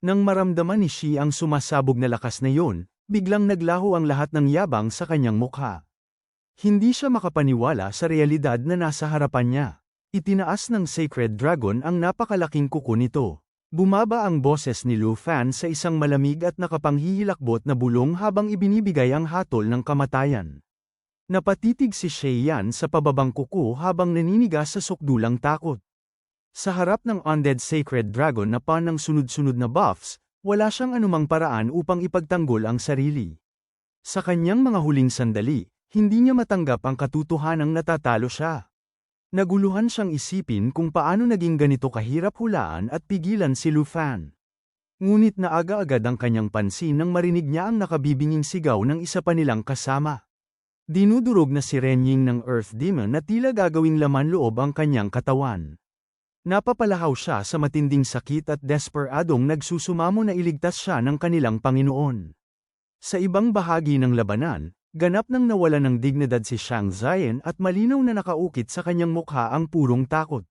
Nang maramdaman ni Shi ang sumasabog na lakas na yun, biglang naglaho ang lahat ng yabang sa kanyang mukha. Hindi siya makapaniwala sa realidad na nasa harapan niya. Itinaas ng Sacred Dragon ang napakalaking kuko nito. Bumaba ang boses ni Lu Fan sa isang malamig at nakapanghihilakbot na bulong habang ibinibigay ang hatol ng kamatayan. Napatitig si Sheiyan sa pababang kuko habang naninigas sa sukdulang takot. Sa harap ng Undead Sacred Dragon na ng sunod-sunod na buffs, wala siyang anumang paraan upang ipagtanggol ang sarili. Sa kanyang mga huling sandali, hindi niya matanggap ang katotohanang natatalo siya. Naguluhan siyang isipin kung paano naging ganito kahirap hulaan at pigilan si Lu Fan. Ngunit naaga-agad ang kanyang pansin nang marinig niya ang nakabibinging sigaw ng isa pa nilang kasama. Dinudurog na si Renying ng Earth Demon na tila gagawing laman loob ang kanyang katawan. Napapalahaw siya sa matinding sakit at desperadong nagsusumamo na iligtas siya ng kanilang Panginoon. Sa ibang bahagi ng labanan, ganap nang nawala ng dignidad si Shang Zian at malinaw na nakaukit sa kanyang mukha ang purong takot.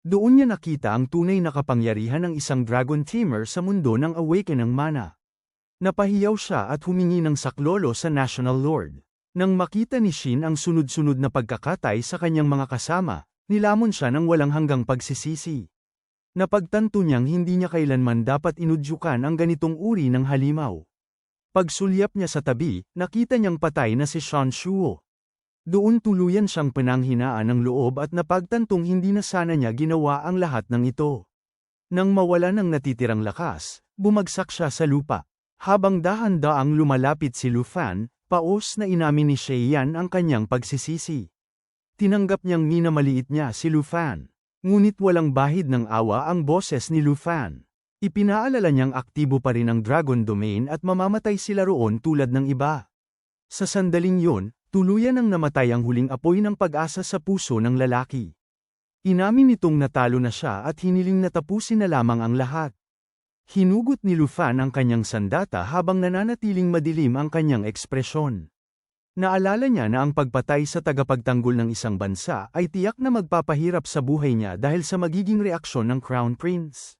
Doon niya nakita ang tunay na kapangyarihan ng isang Dragon Tamer sa mundo ng Awaken ng Mana. Napahiyaw siya at humingi ng saklolo sa National Lord. Nang makita ni Shin ang sunod-sunod na pagkakatay sa kanyang mga kasama, nilamon siya ng walang hanggang pagsisisi. Napagtanto niyang hindi niya kailanman dapat inudyukan ang ganitong uri ng halimaw. Pagsulyap niya sa tabi, nakita niyang patay na si Shan Shuo. Doon tuluyan siyang pinanghinaan ng loob at napagtantong hindi na sana niya ginawa ang lahat ng ito. Nang mawala ng natitirang lakas, bumagsak siya sa lupa. Habang dahan-daang lumalapit si Lu Fan, paos na inamin ni Sheiyan ang kanyang pagsisisi. Tinanggap niyang minamaliit niya si Lu Fan. Ngunit walang bahid ng awa ang boses ni Lu Fan. Ipinaalala niyang aktibo pa rin ang Dragon Domain at mamamatay sila roon tulad ng iba. Sa sandaling yun, tuluyan nang namatay ang huling apoy ng pag-asa sa puso ng lalaki. Inamin nitong natalo na siya at hiniling na tapusin na lamang ang lahat. Hinugot ni Lu Fan ang kanyang sandata habang nananatiling madilim ang kanyang ekspresyon. Naalala niya na ang pagpatay sa tagapagtanggol ng isang bansa ay tiyak na magpapahirap sa buhay niya dahil sa magiging reaksyon ng Crown Prince.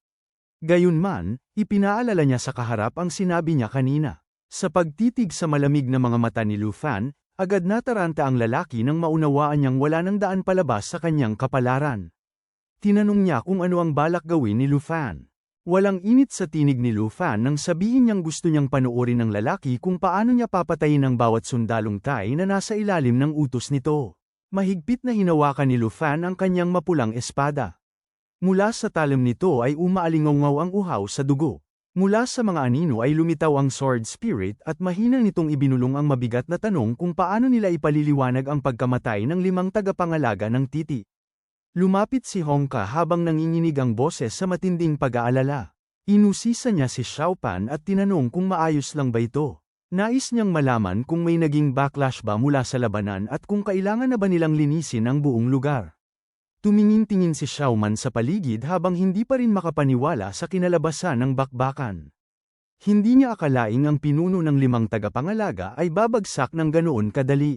Gayunman, ipinaalala niya sa kaharap ang sinabi niya kanina. Sa pagtitig sa malamig na mga mata ni Lu Fan, agad nataranta ang lalaki nang maunawaan niyang wala nang daan palabas sa kanyang kapalaran. Tinanong niya kung ano ang balak gawin ni Lu Fan. Walang init sa tinig ni Lu Fan nang sabihin niyang gusto niyang panoorin ng lalaki kung paano niya papatayin ang bawat sundalong Thai na nasa ilalim ng utos nito. Mahigpit na hinawakan ni Lu Fan ang kanyang mapulang espada. Mula sa talim nito ay umaalingaw ang uhaw sa dugo. Mula sa mga anino ay lumitaw ang Sword Spirit at mahina nitong ibinulong ang mabigat na tanong kung paano nila ipaliliwanag ang pagkamatay ng 5 tagapangalaga ng Titi. Lumapit si Hongka habang nanginginig ang boses sa matinding pag-aalala. Inusisa niya si Xiaopan at tinanong kung maayos lang ba ito. Nais niyang malaman kung may naging backlash ba mula sa labanan at kung kailangan na ba nilang linisin ang buong lugar. Tumingin-tingin si Xiaoman sa paligid habang hindi pa rin makapaniwala sa kinalabasan ng bakbakan. Hindi niya akalaing ang pinuno ng 5 tagapangalaga ay babagsak ng ganoon kadali.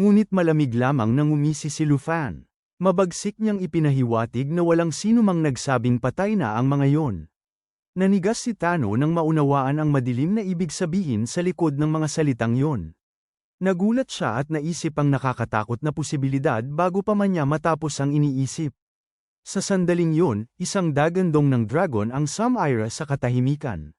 Ngunit malamig lamang nang umisi si Lu Fan. Mabagsik niyang ipinahiwatig na walang sino mang nagsabing patay na ang mga yon. Nanigas si Tano nang maunawaan ang madilim na ibig sabihin sa likod ng mga salitang yon. Nagulat siya at naisip ang nakakatakot na posibilidad bago pa man niya matapos ang iniisip. Sa sandaling yun, isang dagandong ng dragon ang sumira sa katahimikan.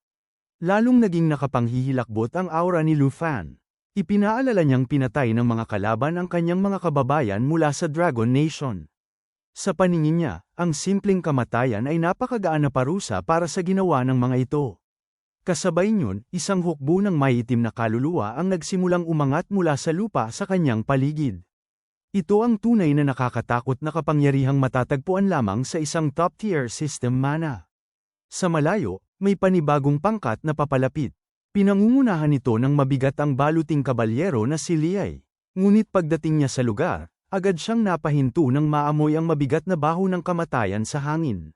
Lalong naging nakapanghihilakbot ang aura ni Lu Fan. Ipinaalala niyang pinatay ng mga kalaban ang kanyang mga kababayan mula sa Dragon Nation. Sa paningin niya, ang simpleng kamatayan ay napakagaan na parusa para sa ginawa ng mga ito. Kasabay niyon, isang hukbo ng maiitim na kaluluwa ang nagsimulang umangat mula sa lupa sa kanyang paligid. Ito ang tunay na nakakatakot na kapangyarihang matatagpuan lamang sa isang top-tier system mana. Sa malayo, may panibagong pangkat na papalapit. Pinangungunahan nito ng mabigat ang baluting kabalyero na si Liay. Ngunit pagdating niya sa lugar, agad siyang napahinto nang maamoy ang mabigat na baho ng kamatayan sa hangin.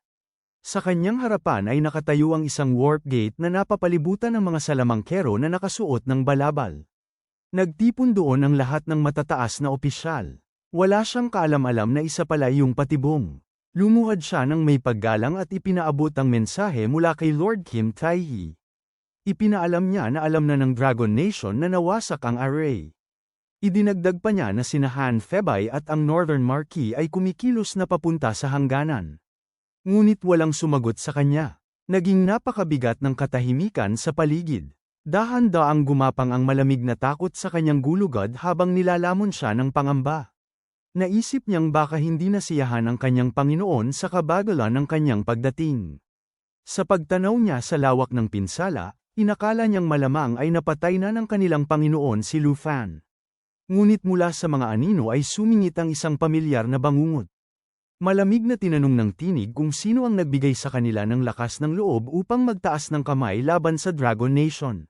Sa kanyang harapan ay nakatayo ang isang warp gate na napapalibutan ng mga salamangkero na nakasuot ng balabal. Nagtipon doon ang lahat ng matataas na opisyal. Wala siyang kaalam-alam na isa pala yung patibong. Lumuhad siya ng may paggalang at ipinaabot ang mensahe mula kay Lord Kim Tae-hee. Ipinaalam niya na alam na ng Dragon Nation na nawasak ang array. Idinagdag pa niya na sina Han Febay at ang Northern Marquee ay kumikilos na papunta sa hangganan. Ngunit walang sumagot sa kanya. Naging napakabigat ng katahimikan sa paligid. Dahan-daang gumapang ang malamig na takot sa kanyang gulugod habang nilalamon siya ng pangamba. Naisip niyang baka hindi nasiyahan ang kanyang Panginoon sa kabagalan ng kanyang pagdating. Sa pagtanaw niya sa lawak ng pinsala, inakala niyang malamang ay napatay na ng kanilang Panginoon si Lu Fan. Ngunit mula sa mga anino ay sumingit ang isang pamilyar na bangungot. Malamig na tinanong ng tinig kung sino ang nagbigay sa kanila ng lakas ng loob upang magtaas ng kamay laban sa Dragon Nation.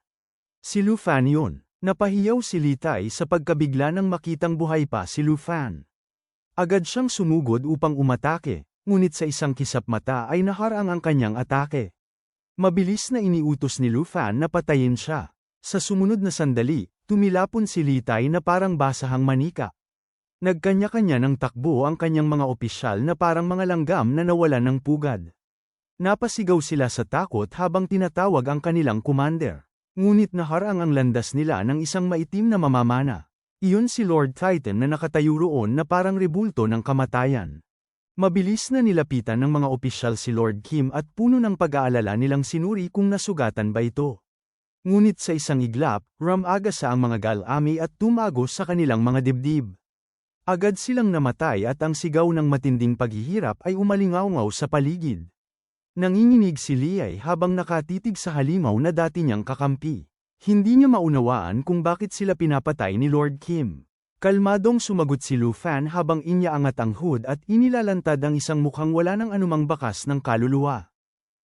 Si Lu Fan yun. Napahiyaw si Li Tai sa pagkabigla nang makitang buhay pa si Lu Fan. Agad siyang sumugod upang umatake, ngunit sa isang kisap mata ay naharang ang kanyang atake. Mabilis na iniutos ni Lu Fan na patayin siya. Sa sumunod na sandali, tumilapon si Li Tai na parang basahang manika. Nagkanya-kanya ng takbo ang kanyang mga opisyal na parang mga langgam na nawalan ng pugad. Napasigaw sila sa takot habang tinatawag ang kanilang commander. Ngunit naharang ang landas nila ng isang maitim na mamamana. Iyon si Lord Titan na nakatayo roon na parang rebulto ng kamatayan. Mabilis na nilapitan ng mga opisyal si Lord Kim at puno ng pag-aalala nilang sinuri kung nasugatan ba ito. Ngunit sa isang iglap, ramagasa ang mga Gal-Ami at tumagos sa kanilang mga dibdib. Agad silang namatay at ang sigaw ng matinding paghihirap ay umalingaw-ngaw sa paligid. Nanginginig si Liay habang nakatitig sa halimaw na dati niyang kakampi. Hindi niya maunawaan kung bakit sila pinapatay ni Lord Kim. Kalmadong sumagot si Lu Fan habang inyaangat ang hood at inilalantad ang isang mukhang wala ng anumang bakas ng kaluluwa.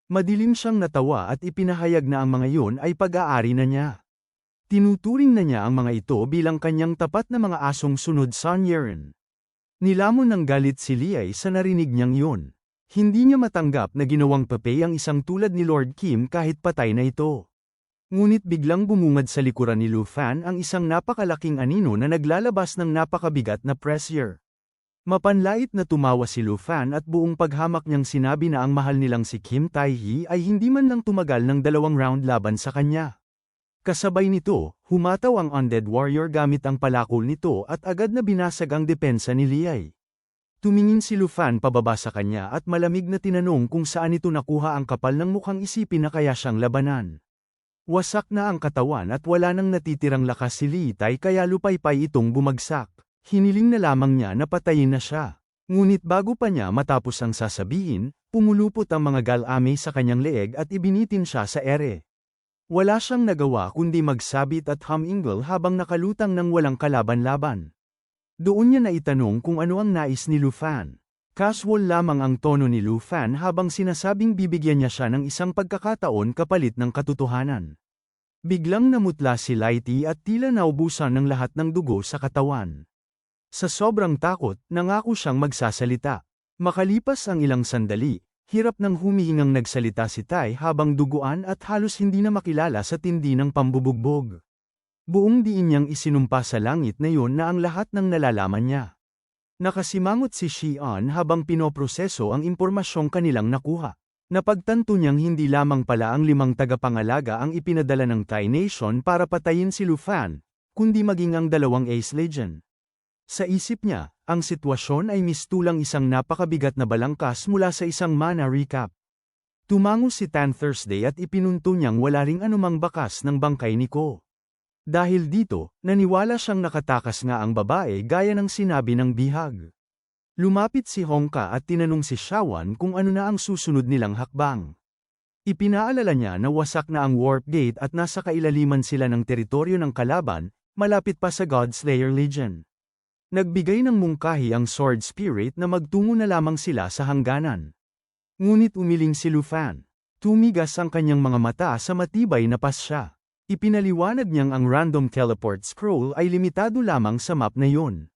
Madilim siyang natawa at ipinahayag na ang mga iyon ay pag-aari na niya. Tinuturing na niya ang mga ito bilang kanyang tapat na mga asong sunod sa Nyeren. Nilamon ng galit si Liay sa narinig niyang yun. Hindi niya matanggap na ginawang pape ang isang tulad ni Lord Kim kahit patay na ito. Ngunit biglang bumungad sa likuran ni Lu Fan ang isang napakalaking anino na naglalabas ng napakabigat na pressure. Mapanlait na tumawa si Lu Fan at buong paghamak niyang sinabi na ang mahal nilang si Kim Tae-hee ay hindi man lang tumagal ng 2 round laban sa kanya. Kasabay nito, humataw ang undead warrior gamit ang palakol nito at agad na binasag ang depensa ni Liay. Tumingin si Lu Fan pababa sa kanya at malamig na tinanong kung saan ito nakuha ang kapal ng mukhang isipin na kaya siyang labanan. Wasak na ang katawan at wala nang natitirang lakas si Li Tai kaya lupaypay itong bumagsak. Hiniling na lamang niya na patayin na siya. Ngunit bago pa niya matapos ang sasabihin, pumulupot ang mga Gal-Ami sa kanyang leeg at ibinitin siya sa ere. Wala siyang nagawa kundi magsabit at humingle habang nakalutang ng walang kalaban-laban. Doon niya naitanong kung ano ang nais ni Lu Fan. Casual lamang ang tono ni Lu Fan habang sinasabing bibigyan niya siya ng isang pagkakataon kapalit ng katotohanan. Biglang namutla si Lai Ti at tila naubusan ng lahat ng dugo sa katawan. Sa sobrang takot, nangako siyang magsasalita. Makalipas ang ilang sandali, hirap nang humihingang nagsalita si Tai habang duguan at halos hindi na makilala sa tindi ng pambubugbog. Buong diin niyang isinumpa sa langit na yun na ang lahat ng nalalaman niya. Nakasimangot si Xian habang pinoproseso ang impormasyong kanilang nakuha. Napagtanto niyang hindi lamang pala ang 5 tagapangalaga ang ipinadala ng Tai Nation para patayin si Lu Fan, kundi maging ang 2 Ace Legion. Sa isip niya, ang sitwasyon ay mistulang isang napakabigat na balangkas mula sa isang mana recap. Tumango si Tan Thursday at ipinunto niyang wala ring anumang bakas ng bangkay ni Ko. Dahil dito, naniwala siyang nakatakas nga ang babae gaya ng sinabi ng bihag. Lumapit si Hongka at tinanong si Shawan kung ano na ang susunod nilang hakbang. Ipinaalala niya na wasak na ang warp gate at nasa kailaliman sila ng teritoryo ng kalaban, malapit pa sa Godslayer Legion. Nagbigay ng mungkahi ang Sword Spirit na magtungo na lamang sila sa hangganan. Ngunit umiling si Lu Fan. Tumigas ang kanyang mga mata sa matibay na pasya. Ipinaliwanag niyang ang random teleport scroll ay limitado lamang sa map na yun.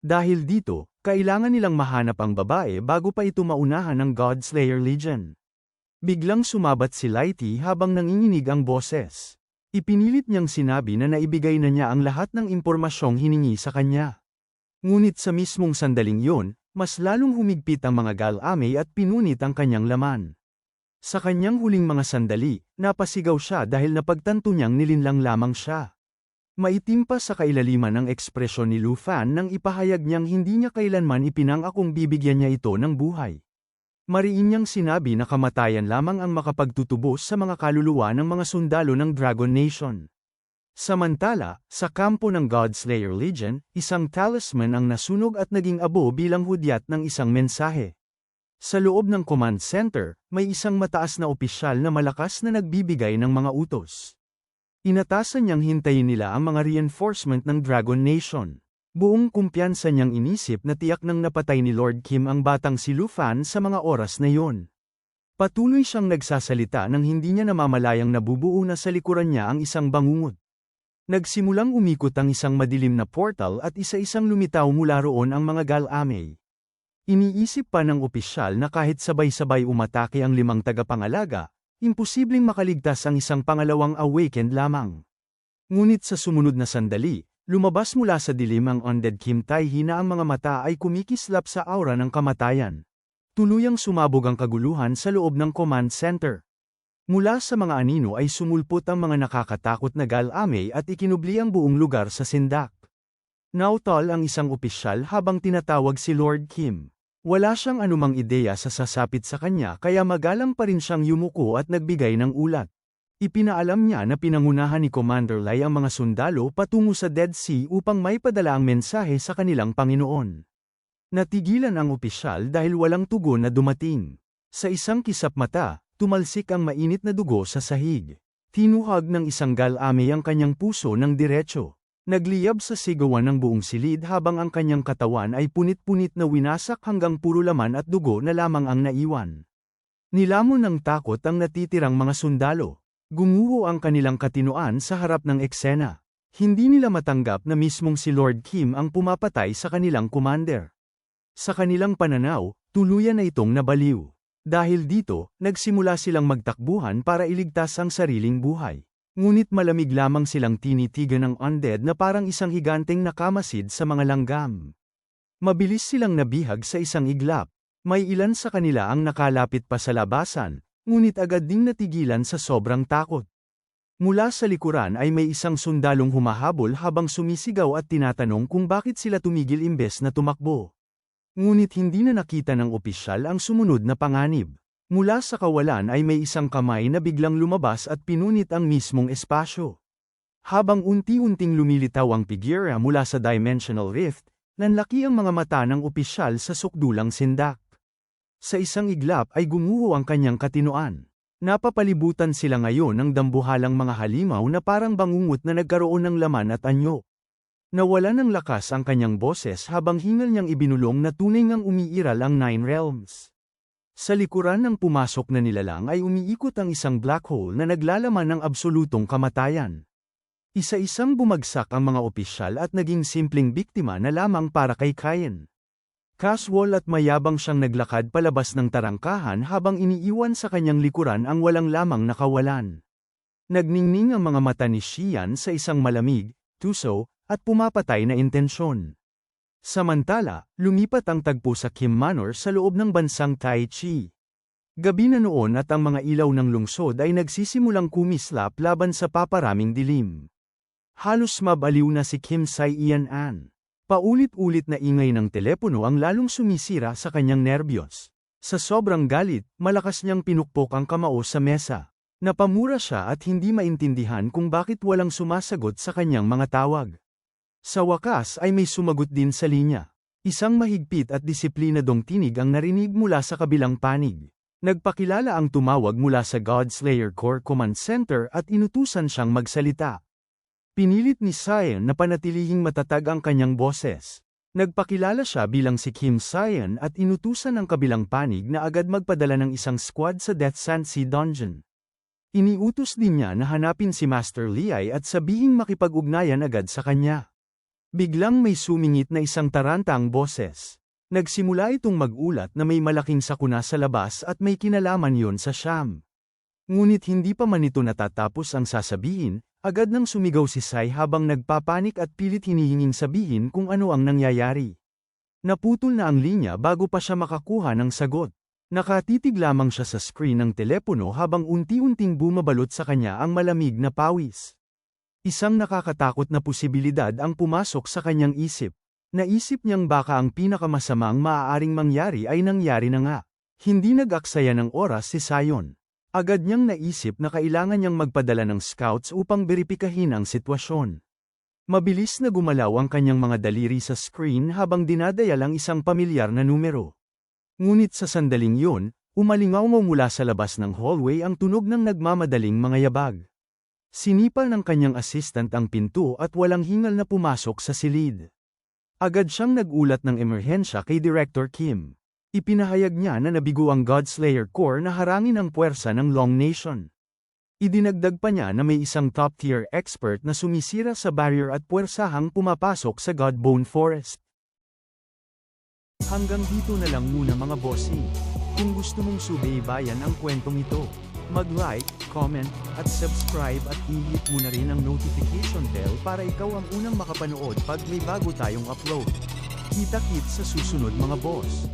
Dahil dito, kailangan nilang mahanap ang babae bago pa ito maunahan ng Godslayer Legion. Biglang sumabat si Lai Ti habang nanginginig ang boses. Ipinilit niyang sinabi na naibigay na niya ang lahat ng impormasyong hiningi sa kanya. Ngunit sa mismong sandaling yun, mas lalong humigpit ang mga Galamay at pinunit ang kanyang laman. Sa kanyang huling mga sandali, napasigaw siya dahil napagtanto niyang nilinlang lamang siya. Maitim pa sa kailaliman ang ekspresyon ni Lu Fan nang ipahayag niyang hindi niya kailanman ipinangakong bibigyan niya ito ng buhay. Mariin niyang sinabi na kamatayan lamang ang makapagtutubos sa mga kaluluwa ng mga sundalo ng Dragon Nation. Samantala, sa kampo ng Godslayer Legion, isang talisman ang nasunog at naging abo bilang hudyat ng isang mensahe. Sa loob ng command center, may isang mataas na opisyal na malakas na nagbibigay ng mga utos. Inatasan niyang hintayin nila ang mga reinforcement ng Dragon Nation. Buong kumpiyansa niyang inisip na tiyak nang napatay ni Lord Kim ang batang si Lu Fan sa mga oras na yon. Patuloy siyang nagsasalita nang hindi niya namamalayang nabubuo na sa likuran niya ang isang bangungot. Nagsimulang umikot ang isang madilim na portal at isa-isang lumitaw mula roon ang mga Galamay. Iniisip pa ng opisyal na kahit sabay-sabay umatake ang 5 tagapangalaga, imposibleng makaligtas ang isang pangalawang awakened lamang. Ngunit sa sumunod na sandali, lumabas mula sa dilim ang undead Kim Tai-hee na ang mga mata ay kumikislap sa aura ng kamatayan. Tuluyang sumabog ang kaguluhan sa loob ng command center. Mula sa mga anino ay sumulpot ang mga nakakatakot na Galamay at ikinubli ang buong lugar sa sindak. Nautol ang isang opisyal habang tinatawag si Lord Kim. Wala siyang anumang ideya sa sasapit sa kanya kaya magalang pa rin siyang yumuko at nagbigay ng ulat. Ipinaalam niya na pinangunahan ni Commander Lai ang mga sundalo patungo sa Dead Sea upang may padala ang mensahe sa kanilang Panginoon. Natigilan ang opisyal dahil walang tugon na dumating. Sa isang kisap mata, tumalsik ang mainit na dugo sa sahig. Tinuhag ng isang Galamay ang kanyang puso ng diretso. Nagliyab sa sigawan ng buong silid habang ang kanyang katawan ay punit-punit na winasak hanggang puro laman at dugo na lamang ang naiwan. Nilamon ng takot ang natitirang mga sundalo. Gumuho ang kanilang katinoan sa harap ng eksena. Hindi nila matanggap na mismong si Lord Kim ang pumapatay sa kanilang commander. Sa kanilang pananaw, tuluyan na itong nabaliw. Dahil dito, nagsimula silang magtakbuhan para iligtas ang sariling buhay. Ngunit malamig lamang silang tinitigan ng undead na parang isang higanteng nakamasid sa mga langgam. Mabilis silang nabihag sa isang iglap. May ilan sa kanila ang nakalapit pa sa labasan, ngunit agad ding natigilan sa sobrang takot. Mula sa likuran ay may isang sundalong humahabol habang sumisigaw at tinatanong kung bakit sila tumigil imbes na tumakbo. Ngunit hindi na nakita ng opisyal ang sumunod na panganib. Mula sa kawalan ay may isang kamay na biglang lumabas at pinunit ang mismong espasyo. Habang unti-unting lumilitaw ang figura mula sa Dimensional Rift, nanlaki ang mga mata ng opisyal sa sukdulang sindak. Sa isang iglap ay gumuho ang kanyang katinoan. Napapalibutan sila ngayon ng dambuhalang mga halimaw na parang bangungot na nagkaroon ng laman at anyo. Nawalan ng lakas ang kanyang boses habang hingal niyang ibinulong na tunay ngang umiiral ang 9 realms. Sa likuran ng pumasok na nilalang ay umiikot ang isang black hole na naglalaman ng absolutong kamatayan. Isa-isang bumagsak ang mga opisyal at naging simpleng biktima na lamang para kay Kain. Casual at mayabang siyang naglakad palabas ng tarangkahan habang iniiwan sa kanyang likuran ang walang lamang nakawalan. Nagningning ang mga mata ni Xian sa isang malamig, tuso, at pumapatay na intensyon. Samantala, lumipat ang tagpo sa Kim Manor sa loob ng bansang Tai Chi. Gabi na noon at ang mga ilaw ng lungsod ay nagsisimulang kumislap laban sa paparaming dilim. Halos mabaliw na si Kim Sai-Ian-an. Paulit-ulit na ingay ng telepono ang lalong sumisira sa kanyang nerbiyos. Sa sobrang galit, malakas niyang pinukpok ang kamao sa mesa. Napamura siya at hindi maintindihan kung bakit walang sumasagot sa kanyang mga tawag. Sa wakas ay may sumagot din sa linya. Isang mahigpit at disiplinadong tinig ang narinig mula sa kabilang panig. Nagpakilala ang tumawag mula sa Godslayer Core Command Center at inutusan siyang magsalita. Pinilit ni Sion na panatilihing matatag ang kanyang boses. Nagpakilala siya bilang si Kim Sion at inutusan ang kabilang panig na agad magpadala ng isang squad sa Death Sand Sea Dungeon. Iniutos din niya na hanapin si Master Liai at sabihing makipag-ugnayan agad sa kanya. Biglang may sumingit na isang tarantang boses. Nagsimula itong mag-ulat na may malaking sakuna sa labas at may kinalaman yon sa Sham. Ngunit hindi pa man ito natatapos ang sasabihin, agad nang sumigaw si Sai habang nagpapanik at pilit hinihinging sabihin kung ano ang nangyayari. Naputol na ang linya bago pa siya makakuha ng sagot. Nakatitig lamang siya sa screen ng telepono habang unti-unting bumabalot sa kanya ang malamig na pawis. Isang nakakatakot na posibilidad ang pumasok sa kanyang isip. Naisip niyang baka ang pinakamasamang maaaring mangyari ay nangyari na nga. Hindi nag-aksaya ng oras si Sion. Agad niyang naisip na kailangan niyang magpadala ng scouts upang beripikahin ang sitwasyon. Mabilis na gumalaw ang kanyang mga daliri sa screen habang dinadayal ang isang pamilyar na numero. Ngunit sa sandaling yun, umalingaw mula sa labas ng hallway ang tunog ng nagmamadaling mga yabag. Sinipal ng kanyang assistant ang pinto at walang hingal na pumasok sa silid. Agad siyang nagulat ng emerhensya kay Director Kim. Ipinahayag niya na nabigo ang Godslayer Corps na harangin ang puwersa ng Long Nation. Idinagdag pa niya na may isang top-tier expert na sumisira sa barrier at puwersahang pumapasok sa Godbone Forest. Hanggang dito na lang muna mga bossing. Kung gusto mong subaybayan ang kwentong ito, mag-like, comment, at subscribe at i-hit mo na rin ang notification bell para ikaw ang unang makapanood pag may bago tayong upload. Kita-kits sa susunod mga boss.